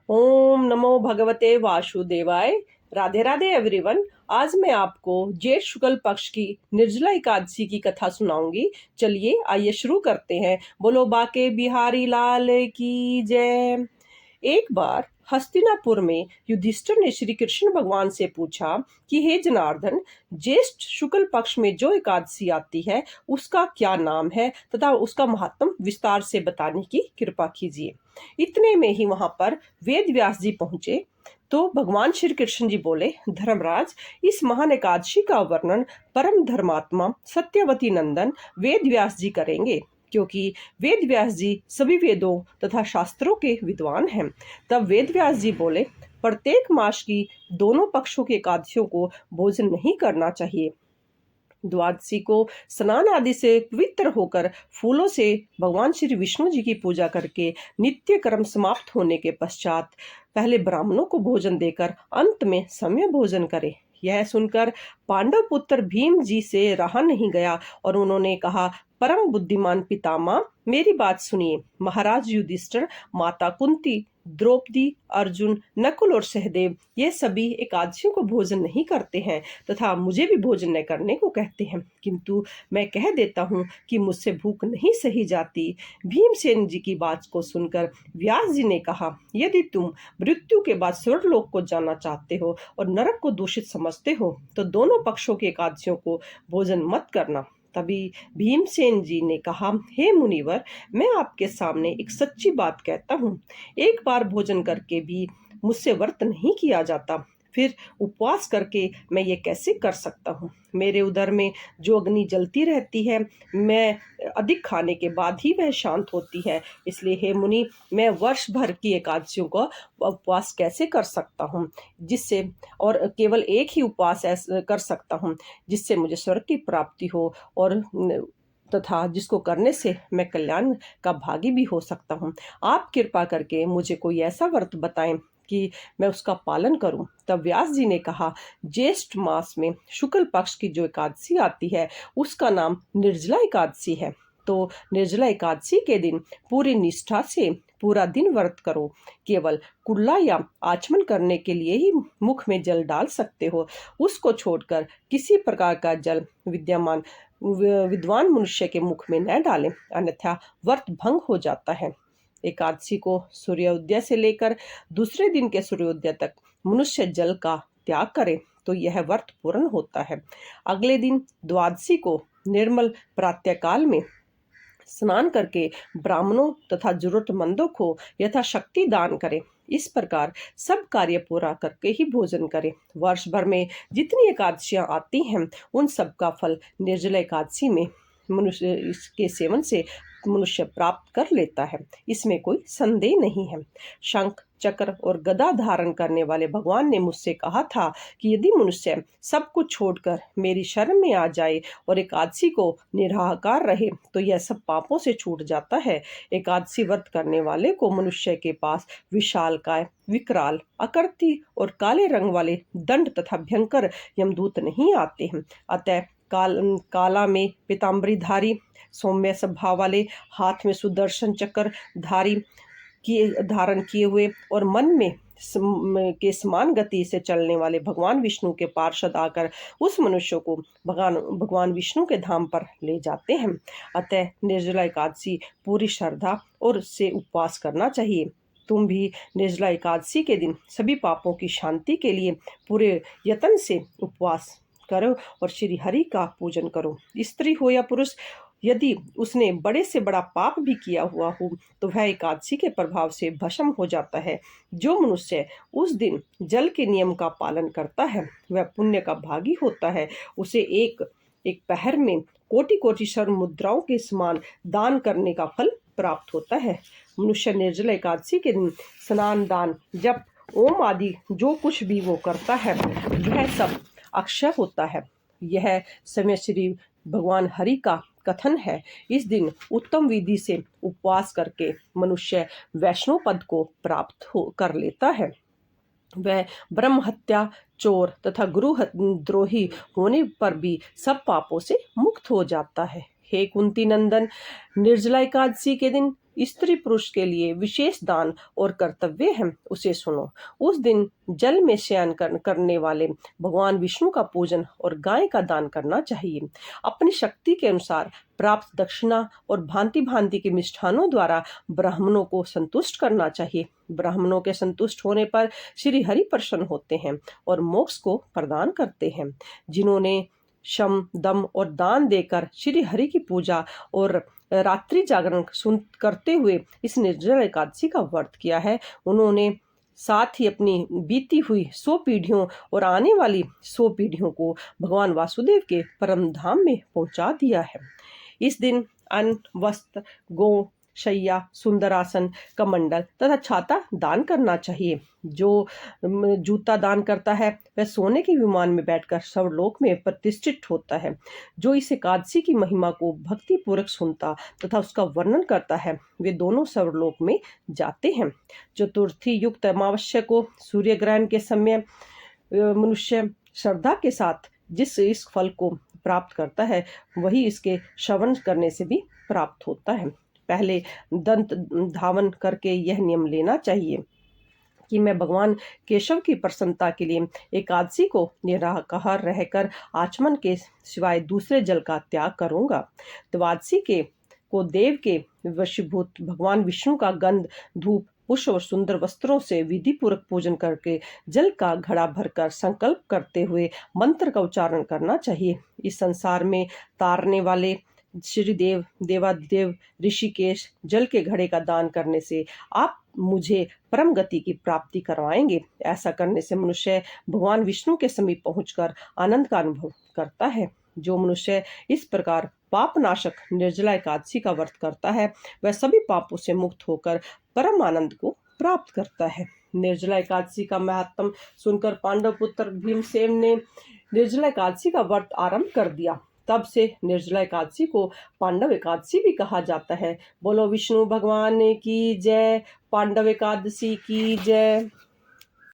ओम नमो भगवते वासुदेवाय। राधे राधे एवरीवन। आज मैं आपको जेठ शुक्ल पक्ष की निर्जला एकादशी की कथा सुनाऊंगी। चलिए आइए शुरू करते हैं। बोलो बाके बिहारी लाल की जय। एक बार हस्तिनापुर में युधिष्ठिर ने श्री कृष्ण भगवान से पूछा कि हे जनार्दन, ज्येष्ठ शुक्ल पक्ष में जो एकादशी आती है उसका क्या नाम है तथा उसका महात्म विस्तार से बताने की कृपा कीजिए। इतने में ही वहां पर वेद व्यास जी पहुंचे तो भगवान श्री कृष्ण जी बोले, धर्मराज, इस महान एकादशी का वर्णन परम धर्मात्मा सत्यवती नंदन वेद व्यास जी करेंगे, क्योंकि वेद व्यास जी सभी वेदों तथा शास्त्रों के विद्वान हैं। तब वेद व्यास जी बोले, प्रत्येक मास की दोनों पक्षों के एकादशियों को भोजन नहीं करना चाहिए। द्वादशी को स्नान आदि से पवित्र होकर फूलों से भगवान श्री विष्णु जी की पूजा करके नित्य कर्म समाप्त होने के पश्चात पहले ब्राह्मणों को भोजन देकर अंत में सम्य भोजन करे। यह सुनकर पांडव पुत्र भीम जी से रहा नहीं गया और उन्होंने कहा, परम बुद्धिमान पितामह, मेरी बात सुनिए। महाराज युधिष्ठिर, माता कुंती, द्रौपदी, अर्जुन, नकुल और सहदेव ये सभी एकादशियों को भोजन नहीं करते हैं तथा मुझे भी भोजन न करने को कहते हैं, किंतु मैं कह देता हूँ कि मुझसे भूख नहीं सही जाती। भीमसेन जी की बात को सुनकर व्यास जी ने कहा, यदि तुम मृत्यु के बाद स्वर्गलोक को जाना चाहते हो और नरक को दूषित समझते हो तो दोनों पक्षों के एकादशियों को भोजन मत करना। तभी भीमसेन जी ने कहा, हे मुनिवर, मैं आपके सामने एक सच्ची बात कहता हूँ। एक बार भोजन करके भी मुझसे व्रत नहीं किया जाता, फिर उपवास करके मैं ये कैसे कर सकता हूँ। मेरे उदर में जो अग्नि जलती रहती है, मैं अधिक खाने के बाद ही वह शांत होती है। इसलिए हे मुनि, मैं वर्ष भर की एकादशियों का उपवास कैसे कर सकता हूँ, जिससे और केवल एक ही उपवास कर सकता हूँ जिससे मुझे स्वर्ग की प्राप्ति हो और तथा जिसको करने से मैं कल्याण का भागी भी हो सकता हूँ। आप कृपा करके मुझे कोई ऐसा व्रत बताएं कि मैं उसका पालन करूं। तब व्यास जी ने कहा, ज्येष्ठ मास में शुक्ल पक्ष की जो एकादशी आती है उसका नाम निर्जला एकादशी है। तो निर्जला एकादशी के दिन पूरी निष्ठा से पूरा दिन व्रत करो। केवल कुल्ला या आचमन करने के लिए ही मुख में जल डाल सकते हो। उसको छोड़कर किसी प्रकार का जल विद्वान मनुष्य के मुख में न डालें, अन्यथा व्रत भंग हो जाता है। एकादशी को सूर्योदय से लेकर दूसरे दिन के सूर्योदय तक मनुष्य जल का त्याग करे तो यह व्रत पूर्ण होता है। अगले दिन द्वादशी को निर्मल प्रातःकाल में स्नान करके ब्राह्मणों तथा जरूरतमंदों को यथाशक्ति दान करें। इस प्रकार सब कार्य पूरा करके ही भोजन करें। वर्ष भर में जितनी एकादशियां आती हैं उन सब का फल निर्जला एकादशी में मनुष्य इसके सेवन से मनुष्य प्राप्त कर लेता है, इसमें कोई संदेह नहीं है। शंख चक्र और गदा धारण करने वाले भगवान ने मुझसे कहा था कि यदि मनुष्य सब कुछ छोड़कर मेरी शरण में आ जाए और एकादशी को निराहार रहे तो यह सब पापों से छूट जाता है। एकादशी व्रत करने वाले को मनुष्य के पास विशालकाय, विकराल, आकृति और काले रंग वाले दंड तथा भयंकर यमदूत नहीं आते हैं। अतः काला में पीताम्बरीधारी, सौम्य स्वभाव वाले, हाथ में सुदर्शन चक्र धारण किए हुए और मन में के समान गति से चलने वाले भगवान विष्णु के पार्षद आकर उस मनुष्य को भगवान विष्णु के धाम पर ले जाते हैं। अतः निर्जला एकादशी पूरी श्रद्धा और से उपवास करना चाहिए। तुम भी निर्जला एकादशी के दिन सभी पापों की शांति के लिए पूरे यत्न से उपवास करो और श्री हरि का पूजन करो। स्त्री हो या पुरुष, यदि उसने बड़े से बड़ा पाप भी किया हुआ हो तो वह एकादशी के प्रभाव से भस्म हो जाता है। जो मनुष्य उस दिन जल के नियम का पालन करता है वह पुण्य का भागी होता है। उसे एक पहर में कोटि कोटि स्वर्ण मुद्राओं के समान दान करने का फल प्राप्त होता है। मनुष्य निर्जला एकादशी के दिन स्नान, दान, जप, ओम आदि जो कुछ भी वो करता है वह सब अक्षय होता है। यह समय श्री भगवान हरि का कथन है। इस दिन उत्तम विधि से उपवास करके मनुष्य वैष्णव पद को प्राप्त कर लेता है। वह ब्रह्म हत्या, चोर तथा गुरु द्रोही होने पर भी सब पापों से मुक्त हो जाता है। हे कुंती नंदन, निर्जला एकादशी के दिन स्त्री पुरुष के लिए विशेष दान और कर्तव्य है, उसे सुनो। उस दिन जल में शयन करने वाले भगवान विष्णु का पूजन और गाय का दान करना चाहिए। अपनी शक्ति के अनुसार प्राप्त दक्षिणा और भांति भांति के मिष्ठानों द्वारा ब्राह्मणों को संतुष्ट करना चाहिए। ब्राह्मणों के संतुष्ट होने पर श्री हरि प्रसन्न होते हैं और मोक्ष को प्रदान करते हैं। जिन्होंने शम, दम और दान देकर श्री हरि की पूजा और रात्रि जागरण करते हुए इस निर्जला एकादशी का व्रत किया है, उन्होंने साथ ही अपनी बीती हुई 100 पीढ़ियों और आने वाली 100 पीढ़ियों को भगवान वासुदेव के परम धाम में पहुंचा दिया है। इस दिन अन्न, वस्त्र, गौ, शैया, सुंदर आसन, कमंडल तथा छाता दान करना चाहिए। जो जूता दान करता है वह सोने के विमान में बैठकर सर्वलोक में प्रतिष्ठित होता है। जो इस एकादशी की महिमा को भक्ति पूर्वक सुनता तथा उसका वर्णन करता है, वे दोनों सर्वलोक में जाते हैं। चतुर्थी युक्त अमावस्या को सूर्य ग्रहण के समय मनुष्य श्रद्धा के साथ जिस इस फल को प्राप्त करता है, वही इसके श्रवण करने से भी प्राप्त होता है। पहले दंत धावन करके यह नियम लेना चाहिए कि मैं भगवान केशव की प्रसन्नता के लिए एकादशी को निराहार रहकर आचमन के सिवाय दूसरे जल का त्याग करूंगा। द्वादशी को देव के वशीभूत भगवान विष्णु का गंध, धूप, पुष्प और सुंदर वस्त्रों से विधि पूर्वक पूजन करके जल का घड़ा भरकर संकल्प करते हुए मंत्र का उच्चारण करना चाहिए। इस संसार में तारने वाले श्री देवादिदेव ऋषिकेश जल के घड़े का दान करने से आप मुझे परम गति की प्राप्ति करवाएंगे। ऐसा करने से मनुष्य भगवान विष्णु के समीप पहुंचकर आनंद का अनुभव करता है। जो मनुष्य इस प्रकार पाप नाशक निर्जला एकादशी का व्रत करता है, वह सभी पापों से मुक्त होकर परम आनंद को प्राप्त करता है। निर्जला एकादशी का महत्व सुनकर पांडव पुत्र भीमसेन ने निर्जला एकादशी का व्रत आरंभ कर दिया। तब से निर्जला एकादशी को पांडव एकादशी भी कहा जाता है। बोलो विष्णु भगवान की जय, पांडव एकादशी की जय।